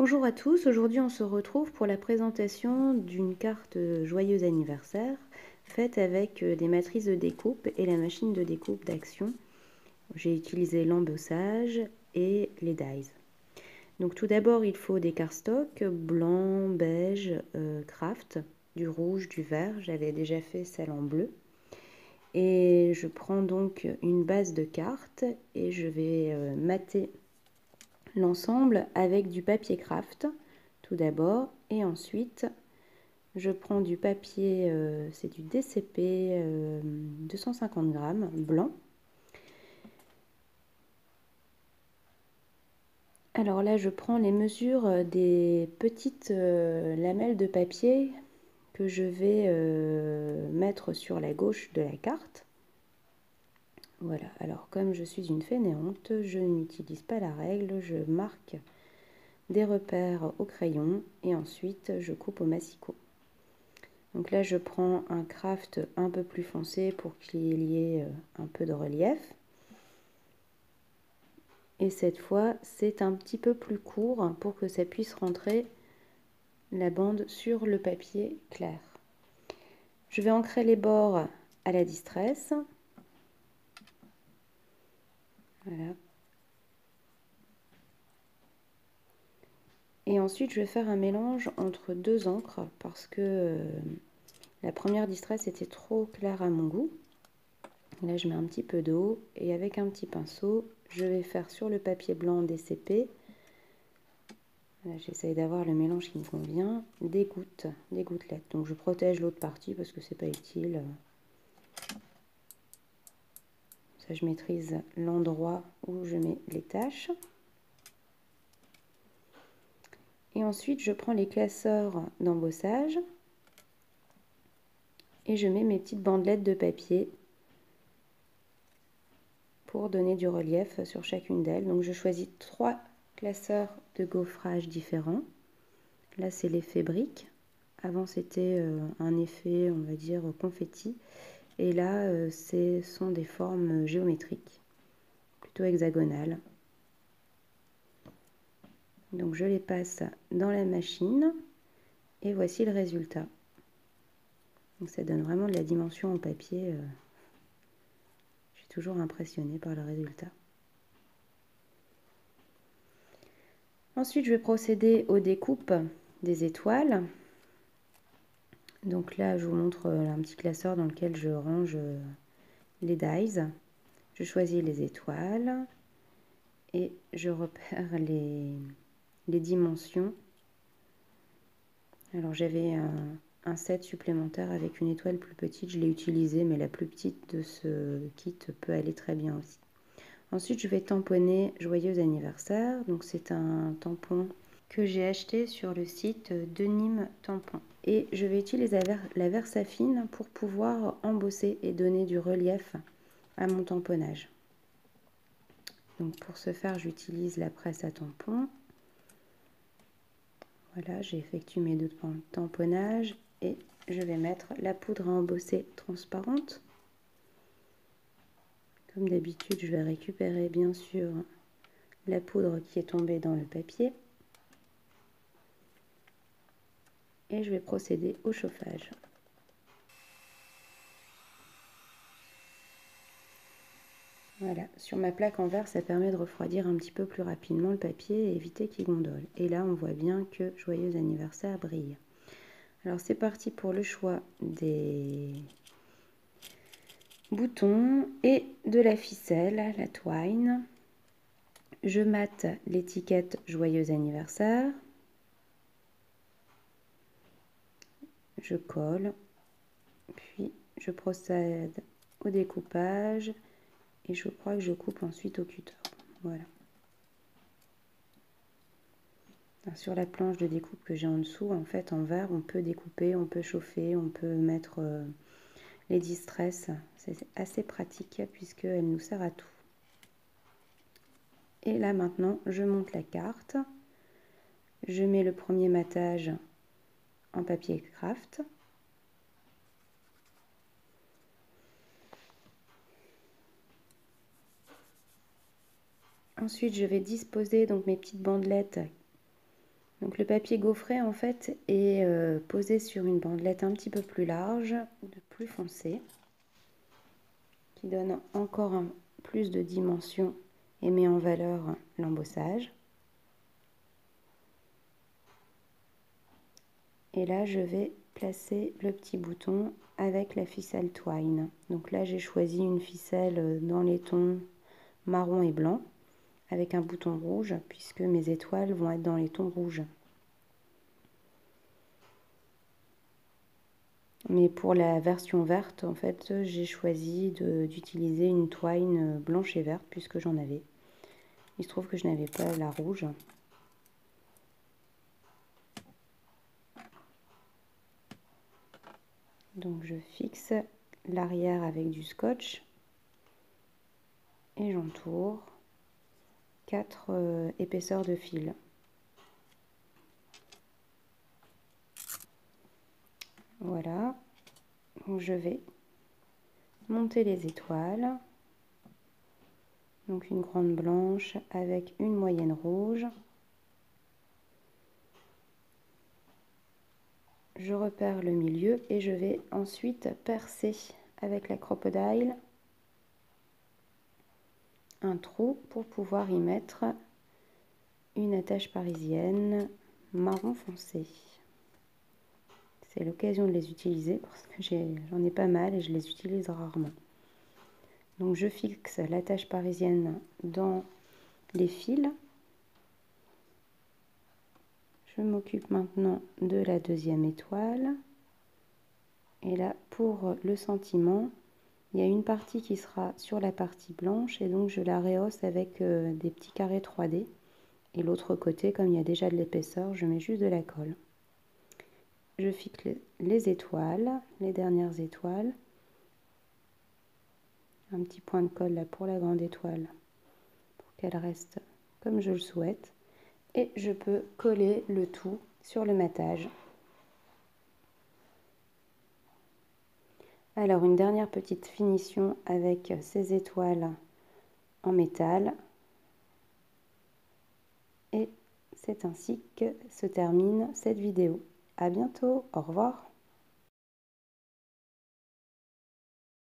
Bonjour à tous, aujourd'hui on se retrouve pour la présentation d'une carte joyeux anniversaire faite avec des matrices de découpe et la machine de découpe d'Action. J'ai utilisé l'embossage et les dies. Donc tout d'abord il faut des cardstocks blanc, beige, craft, du rouge, du vert, j'avais déjà fait celle en bleu. Et je prends donc une base de cartes et je vais mater l'ensemble avec du papier craft tout d'abord, et ensuite je prends du papier, c'est du DCP 250 grammes blanc. Alors là je prends les mesures des petites lamelles de papier que je vais mettre sur la gauche de la carte. Voilà, alors comme je suis une fainéante, je n'utilise pas la règle, je marque des repères au crayon et ensuite je coupe au massicot. Donc là je prends un craft un peu plus foncé pour qu'il y ait un peu de relief. Et cette fois c'est un petit peu plus court pour que ça puisse rentrer la bande sur le papier clair. Je vais ancrer les bords à la distress. Voilà. Et ensuite je vais faire un mélange entre deux encres parce que la première distress était trop claire à mon goût. Là je mets un petit peu d'eau et avec un petit pinceau je vais faire sur le papier blanc DCP. J'essaye d'avoir le mélange qui me convient, des gouttelettes. Donc je protège l'autre partie parce que c'est pas utile. Ça je maîtrise l'endroit où je mets les taches. Et ensuite je prends les classeurs d'embossage et je mets mes petites bandelettes de papier pour donner du relief sur chacune d'elles. Donc je choisis 3 classeurs de gaufrage différents. Là c'est l'effet brique. Avant c'était un effet, on va dire, confetti. Et là ce sont des formes géométriques, plutôt hexagonales. Donc je les passe dans la machine et voici le résultat. Donc ça donne vraiment de la dimension au papier. Je suis toujours impressionnée par le résultat. Ensuite, je vais procéder aux découpes des étoiles. Donc là, je vous montre un petit classeur dans lequel je range les dies. Je choisis les étoiles et je repère les dimensions. Alors j'avais un set supplémentaire avec une étoile plus petite, je l'ai utilisé, mais la plus petite de ce kit peut aller très bien aussi. Ensuite, je vais tamponner Joyeux anniversaire. Donc c'est un tampon que j'ai acheté sur le site de Nîmes Tampon. Et je vais utiliser la Versafine pour pouvoir embosser et donner du relief à mon tamponnage. Donc pour ce faire, j'utilise la presse à tampon. Voilà, j'ai effectué mes 2 tamponnages et je vais mettre la poudre à embosser transparente. Comme d'habitude, je vais récupérer bien sûr la poudre qui est tombée dans le papier. Et je vais procéder au chauffage. Voilà, sur ma plaque en verre, ça permet de refroidir un petit peu plus rapidement le papier et éviter qu'il gondole. Et là, on voit bien que Joyeux anniversaire brille. Alors c'est parti pour le choix des boutons et de la ficelle, la twine. Je mate l'étiquette Joyeux anniversaire. Je colle, puis je procède au découpage et je crois que je coupe ensuite au cutter. Voilà. Alors, sur la planche de découpe que j'ai en dessous, en fait en verre, on peut découper, on peut chauffer, on peut mettre les distress. C'est assez pratique puisqu'elle nous sert à tout. Et là maintenant, je monte la carte. Je mets le premier matage en papier craft. Ensuite, je vais disposer donc mes petites bandelettes Donc le papier gaufré en fait est posé sur une bandelette un petit peu plus large, de plus foncé, qui donne encore plus de dimension et met en valeur l'embossage. Et là je vais placer le petit bouton avec la ficelle twine. Donc là j'ai choisi une ficelle dans les tons marron et blanc avec un bouton rouge puisque mes étoiles vont être dans les tons rouges. Mais pour la version verte, en fait, j'ai choisi d'utiliser une twine blanche et verte puisque j'en avais. Il se trouve que je n'avais pas la rouge. Donc je fixe l'arrière avec du scotch et j'entoure 4 épaisseurs de fil. Voilà, donc je vais monter les étoiles. Donc une grande blanche avec une moyenne rouge. Je repère le milieu et je vais ensuite percer avec la crocodile un trou pour pouvoir y mettre une attache parisienne marron foncé. C'est l'occasion de les utiliser parce que j'en ai pas mal et je les utilise rarement. Donc je fixe l'attache parisienne dans les fils. Je m'occupe maintenant de la deuxième étoile. Et là, pour le sentiment, il y a une partie qui sera sur la partie blanche et donc je la rehausse avec des petits carrés 3D. Et l'autre côté, comme il y a déjà de l'épaisseur, je mets juste de la colle. Je fixe les étoiles, les dernières étoiles. Un petit point de colle là pour la grande étoile pour qu'elle reste comme je le souhaite. Et je peux coller le tout sur le matage. Alors une dernière petite finition avec ces étoiles en métal. Et c'est ainsi que se termine cette vidéo. À bientôt, au revoir.